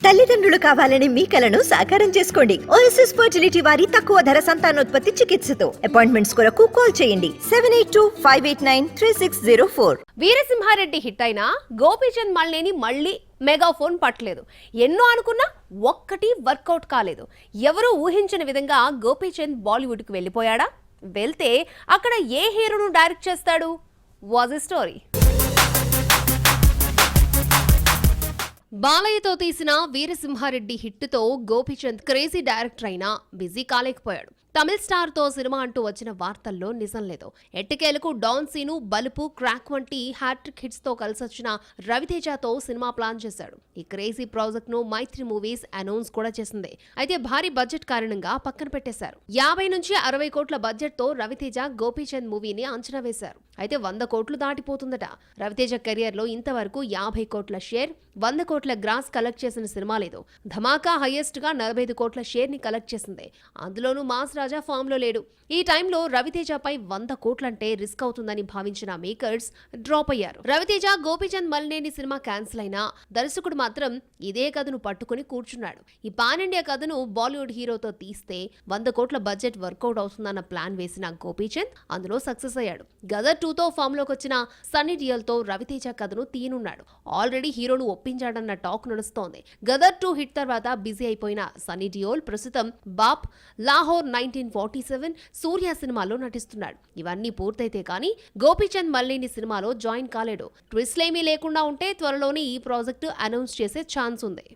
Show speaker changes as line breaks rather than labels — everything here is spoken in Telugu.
తల్లిదండ్రులు కావాలని మీ కలను సాకారం చేసుకోండి. ఓఎస్ఎస్ ఫర్టిలిటీ వారి తక్కువ ధర సంతానోత్పత్తి చికిత్సతో అపాయింట్మెంట్స్ కొరకు కాల్ చేయండి 7825893604.
వీరసింహారెడ్డి హిట్ అయినా గోపీచంద్ మల్లేని మళ్ళీ మెగాఫోన్ పట్టలేదు. ఎన్నో అనుకున్నా ఒక్కటి వర్కౌట్ కాలేదు. ఎవరూ ఊహించని విధంగా గోపీచంద్ బాలీవుడ్కి వెళ్ళిపోయాడా? వెళ్తే అక్కడ ఏ హీరోను డైరెక్ట్ చేస్తాడు? Was a story. బాలయ్యతో తీసిన వీరసింహారెడ్డి హిట్తో గోపీచంద్ క్రేజీ డైరెక్టర్ అయినా బిజీ కాలేకపోయాడు. తమిళ స్టార్ తో సినిమా అంటూ వచ్చిన వార్తల్లో నిజం లేదు. ఎట్టకేలకు డాన్ సీను, బలుపు, క్రాక్ వంటి హ్యాట్రిక్ హిట్స్ తో కలిసొచ్చిన రవితేజతో సినిమా ప్లాన్ చేశాడు. ఈ క్రేజీ ప్రాజెక్ట్ ను మైత్రి మూవీస్ అనౌన్స్ కూడా చేసింది. అయితే భారీ బడ్జెట్ కారణంగా పక్కన పెట్టేశారు. 50 నుంచి 60 కోట్ల బడ్జెట్ తో రవితేజ గోపీచంద్ మూవీని అంచనా వేశారు. అయితే 100 కోట్లు దాటిపోతుందట. రవితేజ కెరియర్ లో ఇంతవరకు 50 కోట్ల షేర్, 100 కోట్ల గ్రాస్ కలెక్ట్ చేసిన సినిమా లేదు. ధమాకా హైయెస్ట్ గా 45 కోట్ల షేర్ ని కలెక్ట్ చేసింది. అందులోనూ మాస్ రాజా ఫామ్ లో లేడు. ఈ టైంలో రవితేజపై 100 కోట్లంటే రిస్క్ అవుతుందని భావించిన మేకర్స్ డ్రాప్ అయ్యారు. రవితేజ గోపీచంద్ మల్లేని సినిమా క్యాన్సిల్ అయినా దర్శకుడు మాత్రం ఇదే కథను పట్టుకుని కూర్చున్నాడు. ఈ పాన్ ఇండియా కథను బాలీవుడ్ హీరోతో తీస్తే 100 కోట్ల బడ్జెట్ వర్కౌట్ అవుతుందన్న ప్లాన్ వేసిన గోపీచంద్ అందులో సక్సెస్ అయ్యాడు. గదర్ 2తో ఫామ్ లోకి వచ్చిన సన్నీ డియోల్ తో రవితేజ కథను తీయనున్నాడు. ఆల్రెడీ హీరోను ఒప్పించాడన్న టాక్ నడుస్తోంది. గదర్ 2 హిట్ తర్వాత బిజీ అయిపోయిన సన్నీ డియోల్ ప్రస్తుతం బాప్, లాహోర్ 1947, సూర్య సినిమాలో నటిస్తున్నాడు. ఇవన్నీ పూర్తయితే కానీ గోపీచంద్ మల్లేని సినిమాలో జాయిన్ కాలేడు. ట్విస్ట్లేమీ లేకుండా ఉంటే త్వరలోనే ఈ ప్రాజెక్టు అనౌన్స్ చేసే ఛాన్స్ ఉంది.